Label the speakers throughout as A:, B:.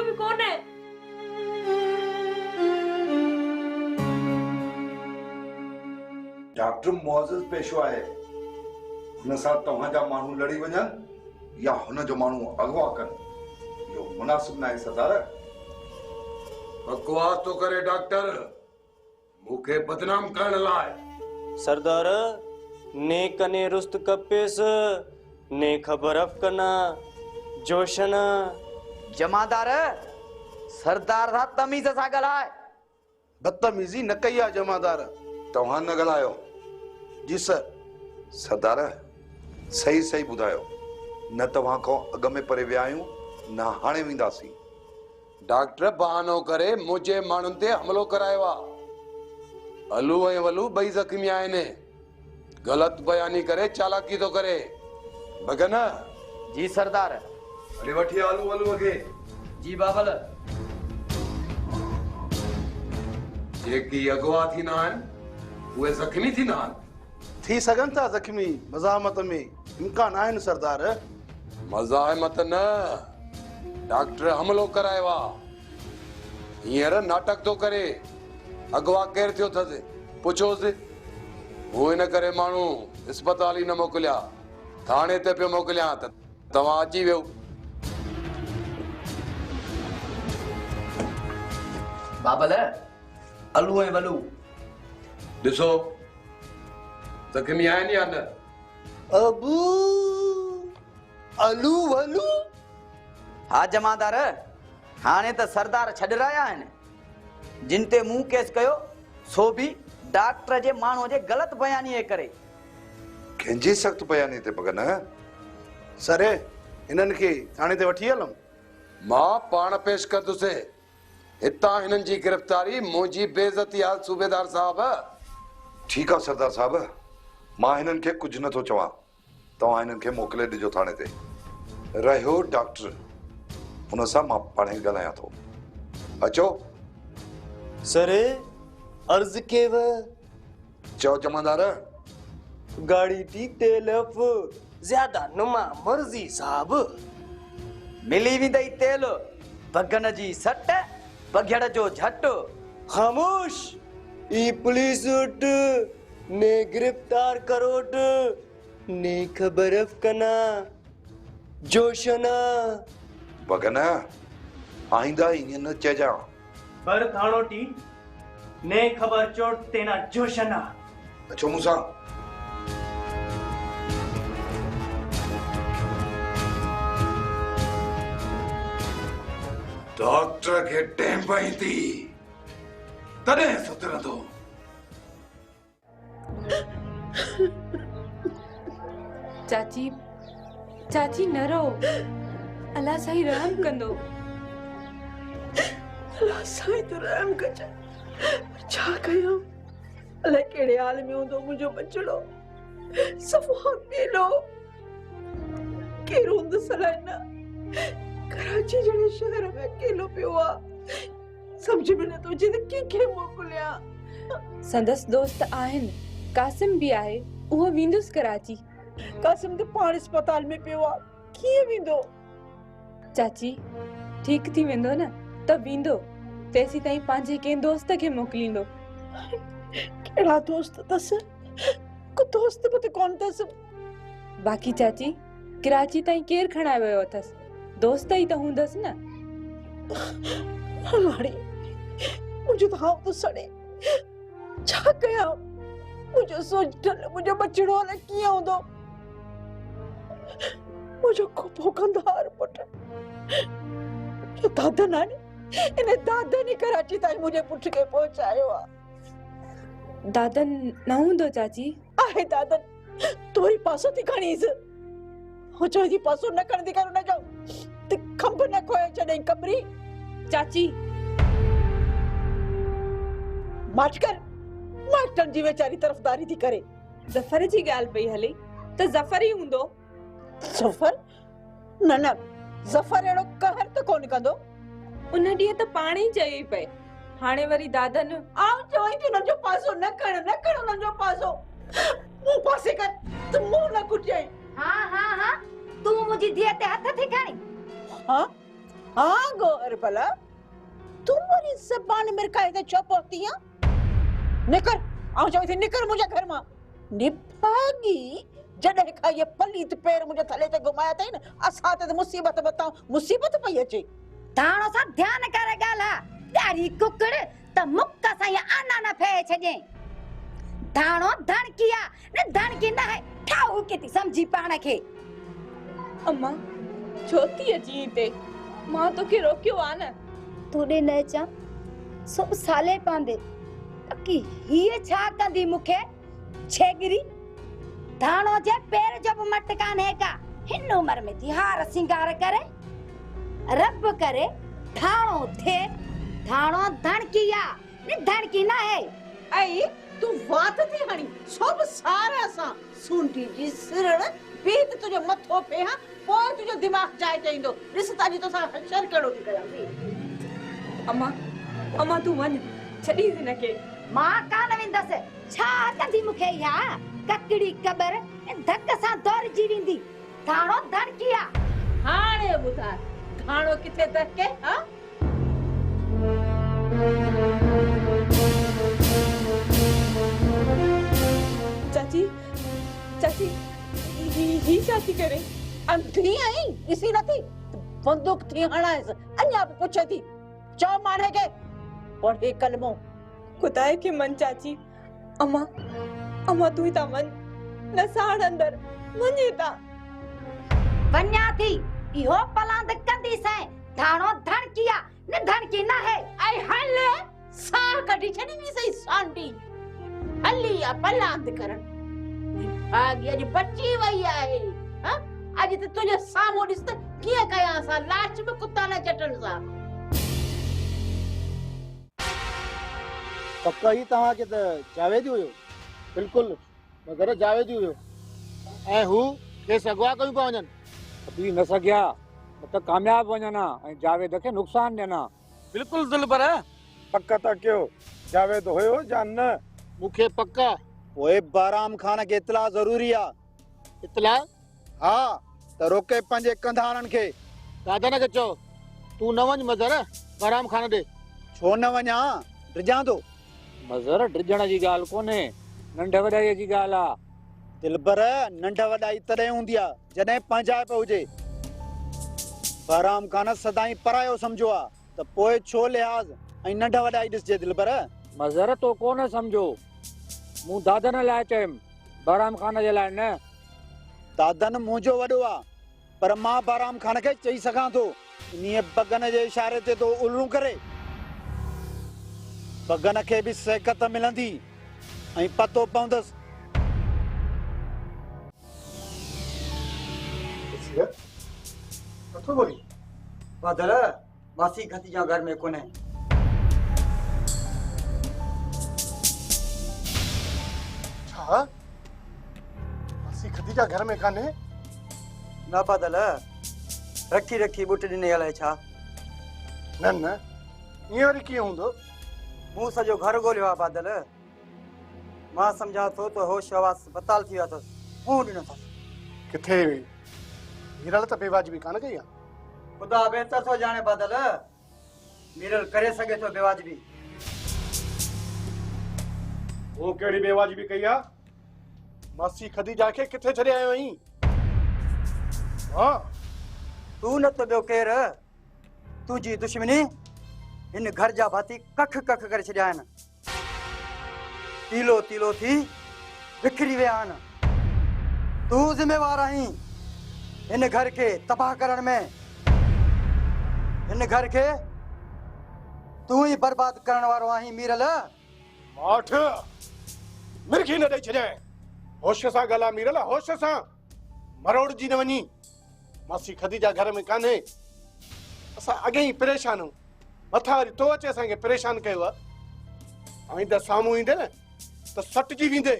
A: भी कौन है।
B: डॉक्टर मोअज़्ज़ज़ पेशवा है, हुन सां तव्हांजा माण्हू लड़ी वञनि या हुन जो माण्हू अगवा कनि, इहो मुनासिब न आहे सरदार।
C: बकवास तो करे डॉक्टर, मुखे बदनाम करण लाइ।
D: सरदार ने कने रुस्त कपेस ने खबर अफकना जोशना।
E: जमादार सरदार सा तमीज़ सां ॻाल्हाए।
F: बदतमीज़ी न कई आहे जमादार।
B: तव्हां न ॻाल्हायो।
F: जी सर।
B: सरदार सही सही ॿुधायो, न तव्हां खां अॻ में परे विया आहियूं न हाणे वेंदासीं।
C: डॉक्टर बहानो करे मुझे माण्हुनि ते हमलो करायो आहे। अलू ऐं वलू ॿई ज़ख़्मी आहिनि। ग़लति बयानी करे चालाकी तो करे। भगन
E: जी सरदार।
C: अरे वठी आलू वलू खे।
E: जी बाबल।
C: जेकी अगवा थींदा आहिनि उहे ज़ख़्मी थींदा आहिनि।
F: थी सघनि था ज़ख़्मी, मज़ाहमत में इम्कान आहिनि सरदार।
C: मज़ाहमत न, डॉक्टर हमलो करायो आहे। हींअर नाटक तो करे। अगवा केरु थियो अथसि पुछोसि। हू हिन करे माण्हू अस्पताल ई न मोकिलिया, थाणे ते पियो मोकिलिया त तव्हां अची वियो।
E: बाबल अलू ऐं वलू
C: ॾिसो ज़ख़्मी आहिनि या न।
F: अबू अलू वलू।
E: हा जमादार, हाणे त सरदार छॾ रहिया आहिनि। जिन ते मूं केस कयो सो बि डॉक्टर जे माण्हू जे ग़लति बयानी जे करे।
B: कंहिंजी सख़्त बयानी ते भगन?
F: सरे हिननि खे थाणे ते वठी हलऊं?
C: मां पाण पेश कंदुसि। हितां हिननि जी गिरफ़्तारी मुंहिंजी बेइज़ती आहे सूबेदार साहब।
B: ठीकु आहे सरदार साहब, मां हिननि खे कुझु नथो चवां। तव्हां हिननि खे मोकिले ॾिजो थाणे ते। रहियो डॉक्टर, हुन सां मां पाणे ई ॻाल्हायां थो। अचो।
D: सरे अर्ज़ केव।
B: चओ जमादार।
D: गाड़ी थी तेलफ ज्यादा नुमा मर्जी साहब।
E: मिली वेंदई तेल भगन जी सट बघेड़ जो झट।
D: खामोश। ई पुलिस उठ ने गिरफ्तार करोट ने खबर अफकना जोशना।
B: भगन आईंदा ईअं न चइजां।
D: पर थाणोटी ने खबर चोट तेना जोशना।
B: अचो मूंसां।
C: डॉक्टर खे टेम पई थी तॾहिं सुधरंदो।
A: चाची चाची न रो, अल्लाह साईं रहम कंदो।
G: अल्लाह साईं तो रहम कजे। छा कयो? अल्लाह कहिड़े हाल में हूंदो मुंहिंजो बचड़ो। सफ़ा पीलो केरु हूंदुसि अलाए न। कराची जहिड़े शहर में अकेलो पियो आहे। समझ में नथो अचे त कंहिंखे मोकिलियां।
A: संदसि दोस्त आहिनि, कासिम बि आहे, उहो वेंदुसि कराची।
G: कासिम त पाण अस्पताल में पियो आहे, कीअं वेंदो?
A: चाची ठीक थी वेंदो न त वेंदो। तेसी ताईं पंहिंजे कंहिं दोस्त खे मोकिलींदो।
G: कहिड़ा दोस्त अथसि? को दोस्त बि त कोन अथसि।
A: बाक़ी चाची कराची ताईं केरु खणाए वियो अथसि? दोस्त ई त हूंदसि न।
G: हाणे मुंहिंजो त हाउ थो सड़े। छा कयां? मुंहिंजो सोच मुंहिंजो बचड़ो अलाए कीअं हूंदो। मुंहिंजो को कंधार पुट जो दादन आहे, इन दादन ई कराची ताईं मुंहिंजे पुट खे पहुचायो आहे।
A: दादन न हूंदो चाची।
G: आहे दादन, तोरी पासो थी खणीसि। हो चो थी पासो न खणंदी कर हुन जो त खंभ न खोए छॾई कबरी।
A: चाची
G: मास्टर जी वेचारी तरफदारी थी करे।
A: ज़फर जी ॻाल्हि पई हले त ज़फर ई हूंदो।
G: ज़फर? न न, ज़फर अहिड़ो कहर त कोन कंदो।
A: उन ॾींहुं त पाण ई चई पए। हाणे वरी दादन
G: आउं चवई थी हुननि जो पासो न खण हुननि जो पासो। मुंहुं पासे कर त मुंहुं न कुटियई।
H: हाँ हाँ हाँ, तू मुंहिंजी धीअ ते हथ थी खणी।
G: हाँ हाँ गोहर भला तुम्हारी जबान मेरे का ऐसे चुप होती है निकर आऊं चवे थी निकर मुझे घर में निभागी जडे का ये पलीत पैर मुझे थले ते घुमाया थई न असा ते मुसीबत बताओ मुसीबत पई अचे
H: धाणो सा ध्यान करे गाला ॾारी कुकड़ त मुक्का सा ये आना न फे छजे धाणो धणकिया ने धणकी न है ठाऊ केती समझी पाण के
A: अम्मा छोती अची ते मां तो के रोकियो आ न
H: तोड़े न चा सब साले पांदे अकी हिए छा कंदी मुखे छेगरी धाणो जे पैर जो मटकान है का हिन उम्र में थी हार सिंगार करे रब करे धाणो थे धाणो धणकिया ने धणकी ना है
G: आई तू बात थी हणी सब सारा सा सुंठी जी सिरड़ बीत तुझे मथो पे हा पोइ तुझो दिमाग जाए चईंदो रिश्ता जी तो सा शर केड़ो थी कया
A: अम्मा अम्मा तू मन छड़ी न के
H: मां कान विंदस छा कंदी मुखे या ककड़ी कबर धक सा दौर जी विंदी धाणो धणकिया
G: हाणे बुधा धाणो किथे तक के हां
A: चाची चाची ही चाची करे
G: अंधी आई इसी नथी बंदूक थी हणायस अन्या पूछे थी चो माने के पढ़े कलमो
A: खुदाए के मन चाची अम्मा अम्मा तू ही ता मन न साण अंदर वञे ता
H: वन्या थी इहो पलांद कंदी से धाणो धणकिया ने धणकी ना है
G: आई हले सा कढी छनी नी सही सांडी हली या पलांद करन आगे अज बची वई आहे हां अज त तुझे सामो दिस किए कया सा लास्ट में कुत्ता न चटन सा
F: पक्का ही तव्हां के त जावेदी हुयो बिल्कुल मगर जावेदी हुयो ऐं हू केस अगवा कयूं पिया वञनि
I: थी न सघिया त कामयाब वञना ऐं जावेद खे नुक़सान ॾियना
J: बिल्कुल दिलबर
I: पक त कयो जावेद हुयो या न
F: मूंखे पक्का
K: ओए बाराम खान के इतला जरूरी आ
F: इतला
K: हाँ त रोके पंहिंजे कंधारनि खे
F: दादा न के चओ तू न वञ मज़र बाराम खान ॾे
K: छो न वञा डिॼां थो
I: मज़र डिॼण जी ॻाल्हि कोन्हे नंढ वॾाईअ जी ॻाल्हि आहे
K: दिलबर नंढ वॾाई तॾहिं हूंदी आहे जॾहिं पंहिंजाइप हुजे बाराम खान सदाई परायो सम्झो आहे त पोइ छो लिहाज़ ऐं नंढ वॾाई ॾिसजे दिलबर
I: मज़र तो कोन सम्झो मूं दादन लाइ चयुमि बाराम खान जे लाइ न
K: दादन मुंहिंजो वॾो आहे पर मां बाराम खान खे चई सघां थो इन्हीअ बगन जे इशारे ते तो उलरू करे बगन खे बि सिहकत मिलंदी ऐं पतो पवंदसि
F: नथो बोली
E: बादल मासी खतीजा घर में कोने
F: छा मासी खतीजा घर में कान्हे
E: ना बादल रखी रखी बुट ॾिने अलाए छा
F: न न ईअं वरी कीअं हूंदो
E: मूं सॼो घर ॻोल्हियो आहे बादल मां सम्झां थो त होश हवास बताल थी विया अथसि मूं ॾिनो अथसि
F: किथे हीरल त बेवाजिबी कान कई आहे
E: ख़ुदा बहितर थो ॼाणे बादल मीरल करे सघे थो बेवाजिबी
F: वो कहिड़ी बेवाजिबी कई आहे मासी खदीजा खे किथे छॾे आयो आहीं हाँ
E: तू न त ॿियो केरु तुंहिंजी दुश्मनी हिन घर जा भाती कख कख करे छॾिया आहिनि तीलो तीलो थी विखरी विया आहिनि तू ज़िम्मेवार आहीं हिन घर खे तबाह करण में हिन घर खे तू ही बर्बाद करण वारो आहीं मीरल
F: माठ मिर्गी न ॾेई छॾियां होश सां ॻाल्हाए मीरल होश सां मरोड़ जी न वञी मासी खदीजा घर में कान्हे असां अॻे ई परेशान आहियूं मथां वरी तो अचे असांखे परेशान कयो आहे ऐं त साम्हूं ईंदे न त सटिजी वेंदे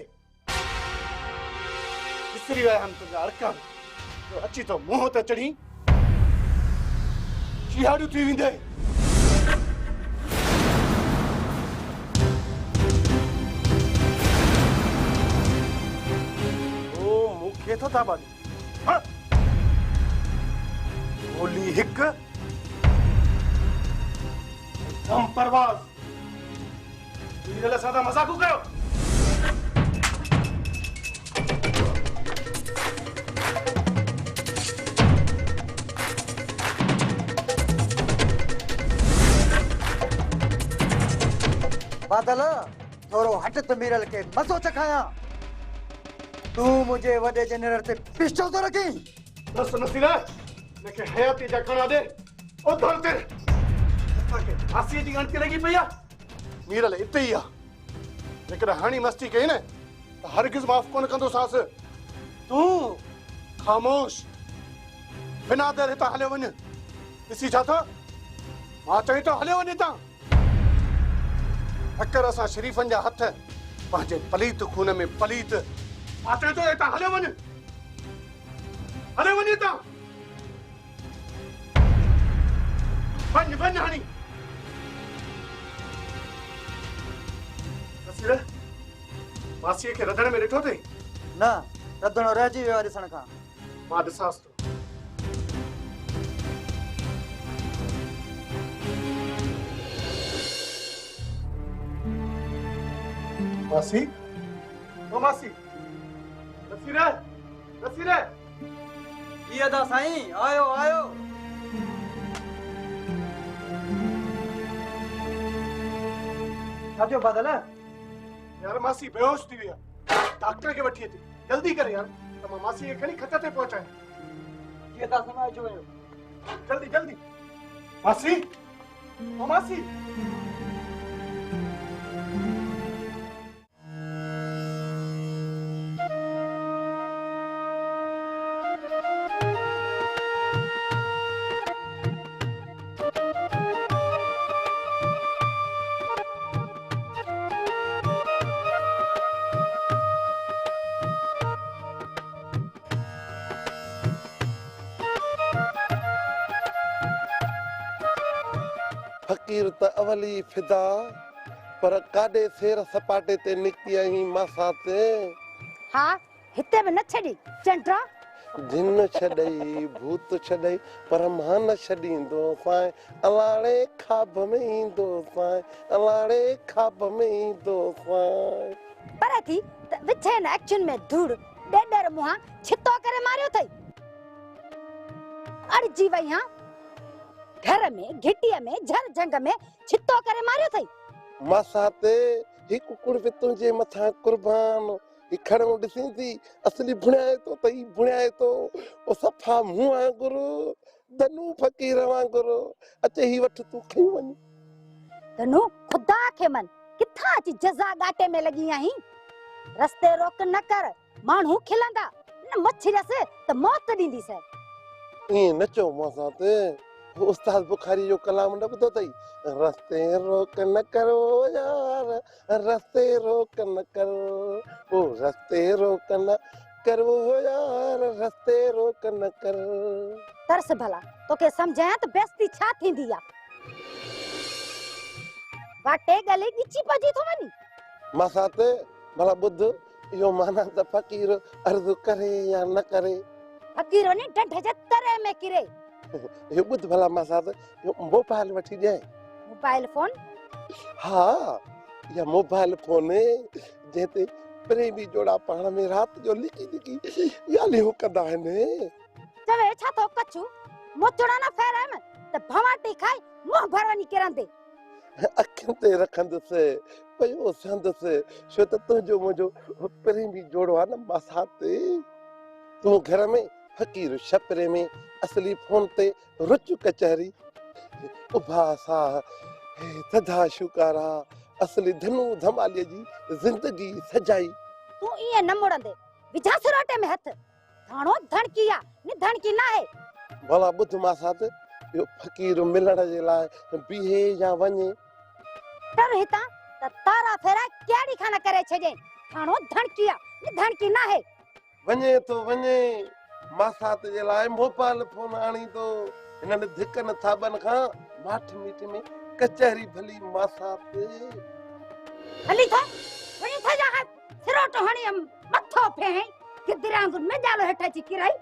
F: विसरी विया आहिनि तुंहिंजा अरकान जो अची तो मुंहं ते चढ़ी चिहाड़ियूं थी वेंदे ओ मूंखे थो था बाजू गोली हिक हम परवाज मीरल सादा मजाक कयो।
E: बादल थोरो हट त मीरल के मज़ो चखाया। तू मुझे वडे जनरल ते पिस्टल तो रखी।
F: बस नसीरा लेके हयाती जा खणा दे ओ धरते ताके फांसी जी गणती लगी पई आ। मीरल इते ही आ लेकिन हाणी मस्ती कई न त हरगिज माफ कोन कंदो सास। तू खामोश बिना दर हितां हले वञ। ॾिसी छा था मां चई तो हले वञ हितां। अकर असां शरीफ़नि जा हथ पंहिंजे पलीत खून में पलीत। मां चई तो हितां हले वञ हितां। वञ हाणी। नसीर मासीअ खे रधण में ॾिठो अथई?
E: न रधणो रहिजी वियो आहे ॾिसण खां।
F: मां ॾिसांसि थो। मासी ओ मासी नसीर नसीर
E: ये दा साईं आयो आयो। छाजो बादल
F: यार मासी बेहोश थी विया। डॉक्टर के वठी अचे जल्दी कर यार त मां मासी खे खणी खत ते पहुचाए।
E: ये दा समय जो वियो।
F: जल्दी जल्दी मासी ओ मासी।
J: फकीर त अवली फिदा पर काडे सेर सपाटे ते निकती आई मासा ते।
H: हाँ हिते भी न छड़ी चंड्रा।
J: जिन छड़ई भूत छड़ई पर मां न छड़ींदो साईं। अलाड़े खाब में ईंदो साईं अलाड़े खाब में ईंदो साईं।
H: पर थी त विछे न एक्शन में धूड़ डेडर मुहा छितो करे मारियो थई। अड़जी वई हां घर में घिटिया में झर जंग में छितो करे मारियो थई।
J: मासा ते हिकु कुड़ पे तुंहिंजे मथां कुर्बान खड़ो ॾिसी थी असली भुणियाए तो तई भुणियाए तो ओ सफ़ा मुंहुं वांगुरु धनु फ़कीर वांगुरु अचे ही वठ तूं खई वञ।
H: धनु खुदा के मन किथा अची जज़ा गाटे में लगी आहीं। रस्ते रोक न कर माण्हू खिलंदा न मछरस त मौत ॾींदी से।
J: ईअं न चओ मासा ते उस्ताद बुखारी जो कलाम न ॿुधो अथई। रस्ते रोक न करो यार रस्ते रोक न करो ओ रस्ते रोक न करो यार रस्ते रोक न कर।
H: तरस भला तोके समझाया त बेइज्जती छा थींदी आ। वाटे गले गिची पजी थो वनी।
J: मासा ते भला ॿुध इहो माना त फ़कीर अर्ज़ु करे या न करे।
H: फकीरो ने ढढ जे तरे में किरे।
J: ये ॿुध भला मासा ते मोबाइल वठी ॾिए।
H: Mobile phone?
J: हाँ या मोबाइल फोन जैसे प्रेमी जोड़ा पाण में रात जो लिखी लिखी ॻाल्हियूं कंदा आहिनि।
H: चवे छा थो कछु मोचड़ा न फेरम त भवाटी खाई मुंह भरवनी किरंदे।
J: अखियुनि ते रखंदुसि पयो संदुसि छो त तुंहिंजो मुंहिंजो प्रेमी जोड़ो आहे न मासा ते। तूं घर में फ़कीर छपरे में असली फोन ते रुच कचहरी उभासा थधा शुकारा असली धनु धमालीअ जी जिंदगी सजाई।
H: तू इए न मुड़ंदे विझास रोटे में हथ थाणो धणकी आ नि धणकी ना है।
J: भला ॿुध मासा ते यो फ़कीर मिलण जे लाइ बीहे या वञे
H: तर हितां त तारा फेरा केड़ी खाना करे छजे। थाणो धणकी आ नि धणकी ना है।
J: वञे तो वञे मासा ते जे लाइ मोबाइल फोन आणी तो हिननि धिक न थाबन खां माठ मीठ में कचहरी भली मासा ते।
H: हली था वणी था जा सिरोटो हणी मथो फे कि दिरांग में जालो हेठा ची किराई।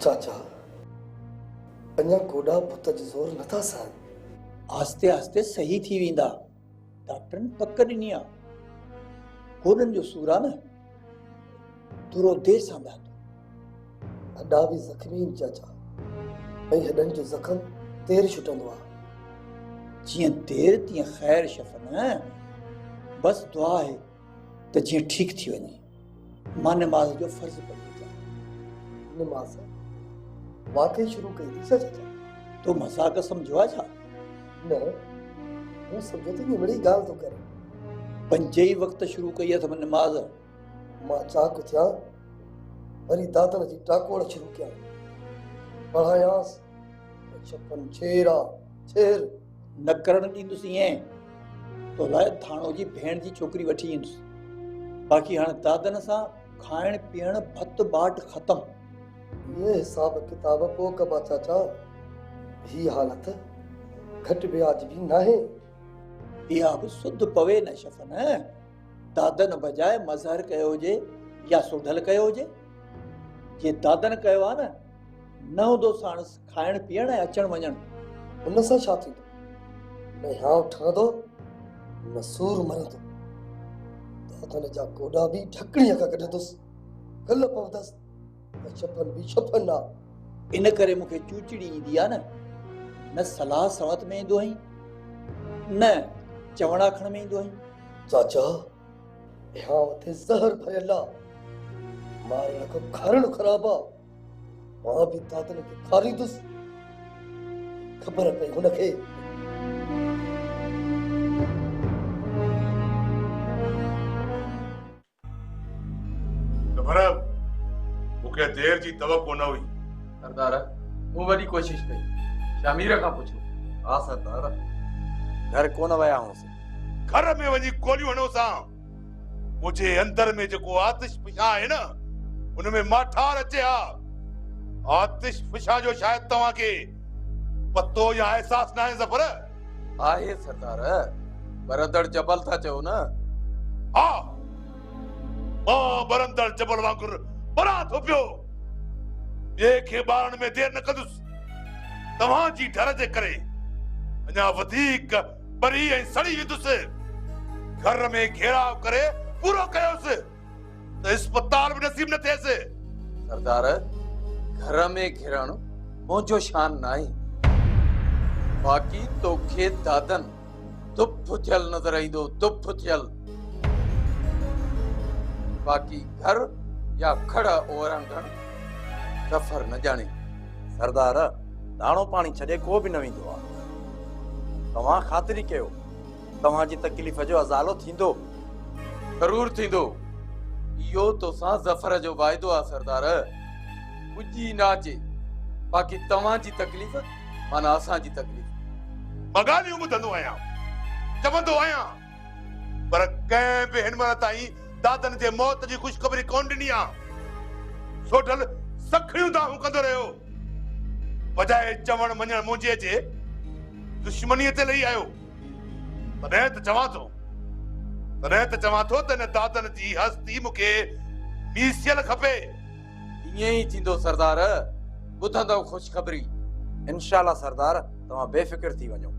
L: चाचा अञा गोॾा पुत जो ज़ोर नथा सहन।
K: आस्ते आस्ते सही थी वेंदा। डॉक्टरनि पक ॾिनी आहे। गोॾनि जो सूर आहे न थोरो देरि सां लहंदो।
L: हॾा बि ज़ख़्मी आहिनि चाचा, ऐं हॾनि जो ज़ख़्म देरि छुटंदो आहे।
K: जीअं देरि तीअं ख़ैर शफ़न। बसि दुआ आहे त जीअं ठीकु थी वञे। मां नमाज़ जो फ़र्ज़ु पढ़ी वठां।
L: नमाज़ वाकई शुरू कई थी छा चाचा?
K: तो मज़ाक सम्झो आहे छा?
L: न, मूं सम्झो त इहा वॾी ॻाल्हि थो करे।
K: 5 ई वक़्त शुरू कई अथव नमाज़।
L: मां चाक थिया वरी दातन जी टाकोड़ शुरू कया। पढ़ायांसि छपन छेरा छेर
K: न करणु ॾींदुसि। ईअं तो लाइ थाणो जी भेण जी छोकिरी वठी ईंदुसि। बाक़ी हाणे दादन सां खाइण पीअण भत बाट ख़तमु।
L: ये हिसाब किताब पोइ कबा चाचा। ही हालत घटि ब्याज बि नाहे।
K: इहा बि सुध पवे न शफ़न। दादन बजाए मज़हर कयो हुजे या सोढल कयो हुजे। जे दादन कयो आहे न हूंदो साणस खाइण पीअण ऐं अचण वञण।
L: उन सां छा थींदो? न हियांव ठहंदो न सूर मरंदो। दादन जा गोॾा बि ढकणीअ खां कढंदुसि, गल पवंदसि त छपन बि छपन आहे।
K: इन करे मूंखे चूचड़ी ईंदी आहे न सलाह सवत में ईंदो आहीं न चवण आखण में ईंदो आहीं।
L: चाचा हियांव ते ज़हर भरियल आहे। मारण खां खारण ख़राब आहे। मां बि दादन खे खारींदुसि। ख़बर पई हुनखे।
M: मूंखे देर जी तवक़ो न हुई।
N: सरदार मूं वॾी कोशिश कई। शामीर खां पुछो।
O: हा सरदार, घर कोन विया हुआसीं।
M: घर में वञी गोलियूं हणोसां। मुंहिंजे अंदर में जेको आतिश फिशा आहे न उनमें माठार अचे हा। आतिश फिशा जो शायदि तव्हांखे पतो या एहसास न आहे ज़फर।
N: आहे सरदार, बरंदड़ जबल था चओ न।
M: हा, मां बरंदड़ जबल वांगुरु बरा थो पियो। ॿिए खे ॿारण में देरि न कंदुसि। तव्हांजी डर जे करे अञा वधीक परी ऐं सड़ी वेंदुसि। घर में घेराव करे पूरो कयोसि त अस्पताल बि नसीब न थिएसि।
N: सरदार घर में घिरण मुंहिंजो शान नाहे। बाक़ी तोखे दादन दुप थियल नज़र ईंदो, दुप थियल। बाक़ी घर या खड़ा ओरंगण ज़फर न जाने।
O: सरदार दाणो पाणी छॾे को बि न वेंदो आहे। तव्हां ख़ातिरी कयो, तव्हांजी तकलीफ़ जो अज़ालो थींदो।
N: ज़रूर थींदो। इहो तोसां ज़फर जो वाइदो आहे सरदार। पुॼी न अचे। बाक़ी तव्हांजी तकलीफ़ माना असांजी तकलीफ़।
M: मां ॻाल्हियूं ॿुधंदो आहियां, चवंदो आहियां, पर कंहिं बि हिन महिल ताईं दादन जे मौत जी ख़ुशख़बरी कोन ॾिनी आहे। सोढल सखियूं दाहूं कंदो रहियो। बजाए चवण मञण मुंहिंजे जे दुश्मनीअ ते लही आयो। तॾहिं त चवां थो त हिन दादन जी हस्ती मूंखे मीसियल खपे।
N: ईअं ई थींदो सरदार। ॿुधंदव ख़ुशख़बरी।
O: इंशाअल्लाह सरदार, तव्हां बेफ़िक्र थी वञो।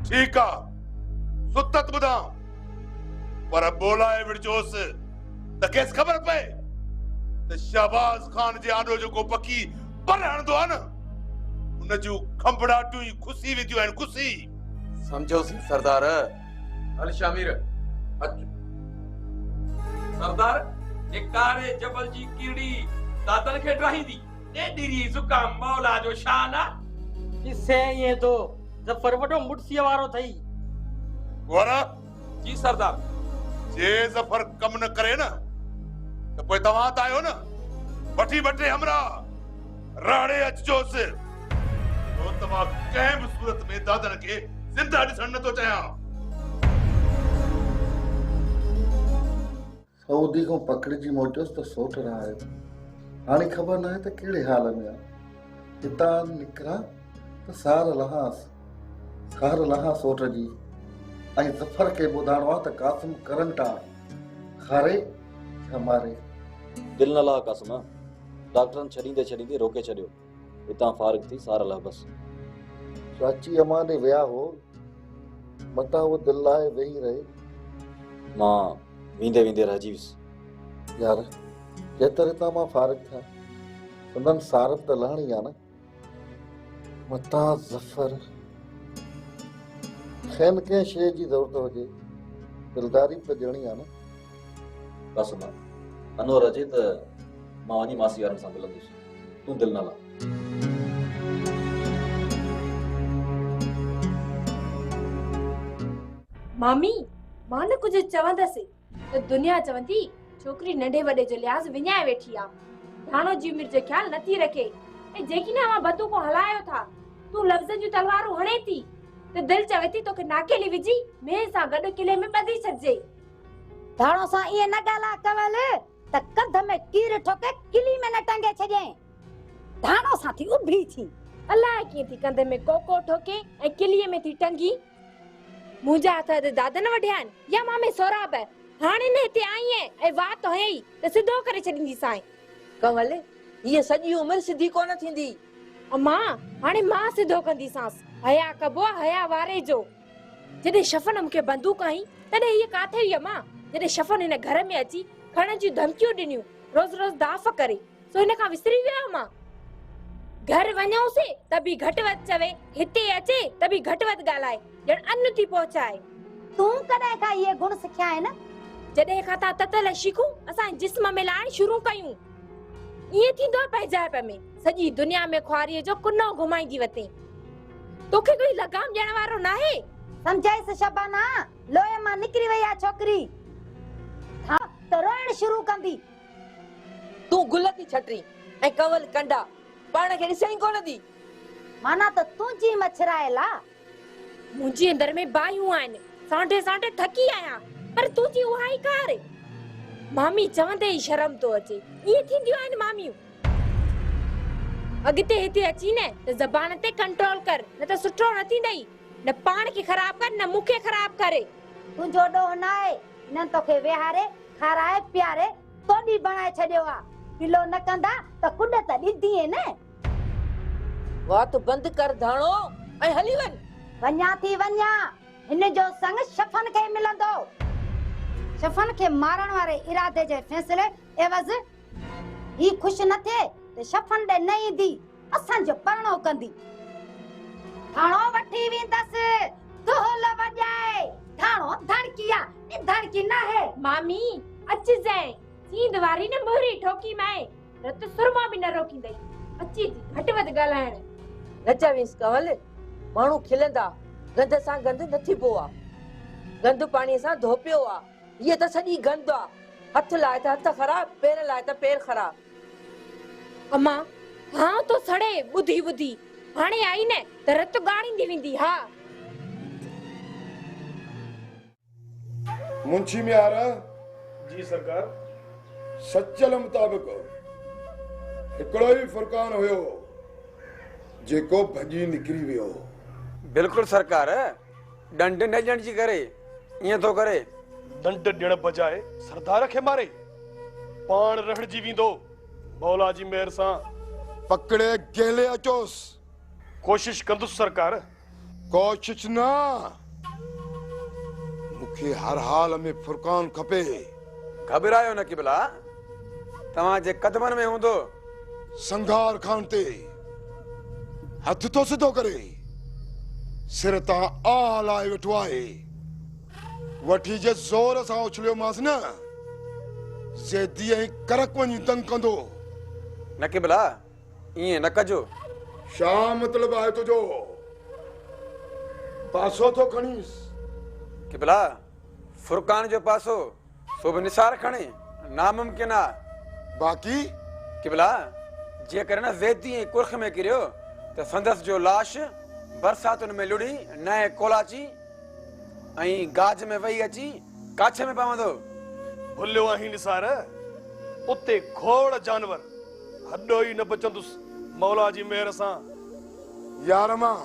M: ठीकु आहे, सुतत ॿुधां, पर बोलाए विड़जोसि त केस ख़बर पए त शहबाज खान जे आॾो जेको पकी पर हणंदो आहे न उन जूं खंभड़ाटूं ई खुसी वेंदियूं आहिनि। खुसी
N: समझोसी सरदार। हल शामिर अच।
P: सरदार कारे जबल जी कीड़ी दादन खे ड्राहींदी। एॾी ज़ुकाम मौला जो शान आहे।
Q: किसे ये तो ज़फर वॾो मुड़सीअ वारो थई।
M: वारा
P: जी सरदार।
M: जे ज़फर कम न करे न त पोइ तव्हां त आहियो न। वठी बटे हमरा राड़े अचजोसि। तो तव्हां कंहिं बि सूरत में दादन खे ज़िंदा ॾिसण नथो चाहियां।
R: सऊदी को पकड़िजी मोटियोसि त सोट न आयो। हाणे ख़बर न आहे त कहिड़े हाल में आहे। हितां निकिरा त सार लहां सोट जी। ऐं ज़फर खे ॿुधाइणो आहे त कासिम करंट आहे, खारे या मारे।
S: दिल न ला कसम डॉक्टरन छॾींदे रोके छॾियो हितां फारिग थी सार ला बस
R: चाची अम्मा ने विया हो मता वो दिल लाए वेही रहे
S: मां वींदे वींदे रहिजी वियुसि
R: यार जेतर हितां मां फारिग थिया उन्हनि सारत त लहणी आहे न मता ज़फर खेन कंहिं शइ जी ज़रूरत हुजे दिलदारी त ॾियणी आहे न
S: कसम अनवर अचे त मां वञी मासी वारनि सां मिलंदुसि तूं दिल न ला
H: मामी मां न कुछ चवंदसि त दुनिया चवंदी छोकरी नंढे वॾे जो लिहाज़ विञाए वेठी आ ढाणो जी उमिरि जो ख्याल नथी रखे ऐं जेकी न मां बंदूको हलायो था तूं लफ़्ज़नि जूं तलवारूं हणे थी त दिलि चवे थी तोखे नाकेली विझी मेह सां गॾु किले में ॿधी छॾिजे
T: धाणो सां ईअं न ॻाल्हाए कवल त कंध में कीर ठोके किली में न टंगे छॾियईं धाणो सां थी उभी थी
H: अलाए कीअं थी कंधे में कोको ठोके ऐं किलीअ में थी टंगी मुंहिंजा हथ त दादन वढिया आहिनि या मामे सोराब हाणे न हिते आई ऐं वात तो है त सिधो करे छॾींदीसांइ
G: कंवल हीअ सॼी उमिरि सिधी कोन थींदी
H: अम्मा हाणे मां सिधो कंदीसांसि हया कबो हया वारे जो जॾहिं शफ़न मूंखे बंदूक हई तॾहिं हीअ काथे हुई अम्मा जॾहिं शफ़न हिन घर में अची खणण जी धमकियूं ॾिनियूं रोज़ रोज़ दाफ़ करे सो हिन खां विसरी वियो मां घर वञोसि त बि घटि वधि चवे हिते अचे त बि घटि वधि ॻाल्हाए ॼण अन्न थी पहुचाए
T: तूं कॾहिं खां इहे गुण सिखिया आहिनि
H: जॾहिं खां ता ततल शीखूं असां जिस्म में लाइण शुरू कयूं ईअं थींदो आहे पंहिंजाइप में सॼी दुनिया में ख्वारीअ जो कुनो घुमाईंदी वते तोखे कोई लगाम ॾियण वारो नाहे
T: समझाइसि शबाना लोहे मां निकिरी वई आहे छोकिरी हा त रोइण शुरू कंदी
G: तूं गुल थी छटरी ऐं कंवल कंडा पाण खे ॾिसई कोन थी
T: माना त तुंहिंजी मछरायला
H: मुंहिंजे अंदर में बायूं आहिनि सांढे सांढे थकी आहियां पर तुंहिंजी उहा ई कार मामी चवंदे ई शर्म तो अचे ईअं थींदियूं आहिनि मामियूं अॻिते हिते अची न त ज़बान ते कंट्रोल कर न त सुठो न थींदई न पाण खे ख़राब कर न मूंखे ख़राब करे
T: तुंहिंजो ॾोह न आहे हिननि तोखे विहारे खाराए प्यारे तोॾी बणाए छॾियो आहे पिलो न कंदा त कुॾ त ॾिधी न
G: वात बंदि कर धाणो ऐं हली वञ
T: वञा थी वञा हिन जो संग शफ़न खे मिलंदो शफ़न खे मारण वारे इरादे जे फ़ैसिले एवज़ ही ख़ुशि न थिए त शफ़न ॾे न ईंदी असांजो परणो कंदी थाणो वठी वेंदसि ढोल वॼाए थाणो धड़की आहे धड़की न है
H: मामी अची जाए सींद वारी ने मोहरी ठोकी माए रत सुरमा भी न रोकींदई अची थी घटि वधि ॻाल्हाइण
G: न चवीस कंवल माण्हू खिलंदा गंद सां गंद न थिबो आहे गंद पाणीअ सां धोपियो आहे हीअ त सॼी गंद आहे हथ लाए त हथ ख़राब पेर लाए त पेर ख़राब
H: अम्मा हाँ तो सड़े बुधी बुधी हाणे आई न त रत गाड़ींदी वेंदी हा
U: मुंशी मियारा
F: जी सरकार
U: सचल मुताबिक हिकिड़ो ई फुरकान हुयो जेको भॼी निकिरी वियो
N: बिल्कुल सरकार दंड न ॾियण जी करे ईअं थो करे
F: दंड ॾियण बजाए सरदार खे मारे पाण रहणजी वेंदो मौला जी मेहर सां
U: पकड़े गेले अचोस
F: कोशिश कंदुसि सरकार
U: कोशिश न मुखे हर हाल में फुरकान खपे
N: घबरायो न किबला तव्हां जे कदमनि में हूंदो
U: संघार खान ते हथ तो सिधो करे सिर तां आ हलाए वेठो आहे वठी जे ज़ोर सां उछलियो मांस न ज़ेदी ऐं करक वञी तंग कंदो
N: न किबला ईअं न कजो
U: छा मतलब आहे तुंहिंजो पासो तो खणीस
N: किबला फुरकान जो पासो सो बि निसार खणे नामुमकिन आहे
U: बाक़ी
N: किबला जेकर न ज़ेदी ऐं कुर्ख में किरियो त संदस जो लाश बरसातुनि में लुड़ी नए कोलाची ऐं गाज में वही अची काछ में पवंदो
F: भुलियो आहीं निसार उते खोड़ जानवर हॾो ई न बचंदुसि मौला जी मेहर सां
U: यार मां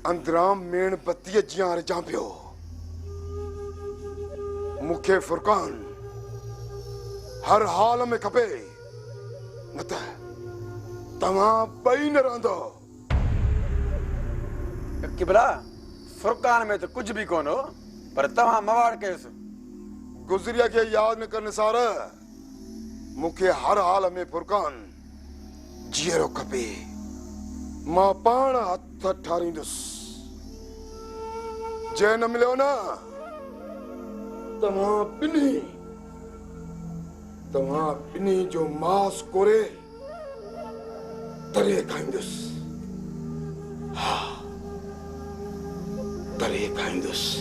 U: अंदरां मेण बत्तीअ जियां रजां पियो मूंखे फुरकान हर हाल में खपे, न त तव्हां ॿई न रहंदो।
O: किबला फुरकान में तो कुछ भी कोन हो, पर तव्हां मवाड़ कयोसि।
U: गुज़रिया के याद न कर निसार, मुखे हर हाल में फुरकान जीअरो खपे। मां पाण हथ ठारींदुसि। जंहिं न मिलियो न, तव्हां ॿिन्ही जो मांस कोरे तरे खाईंदुसि। हा, तरे खाईंदुसि।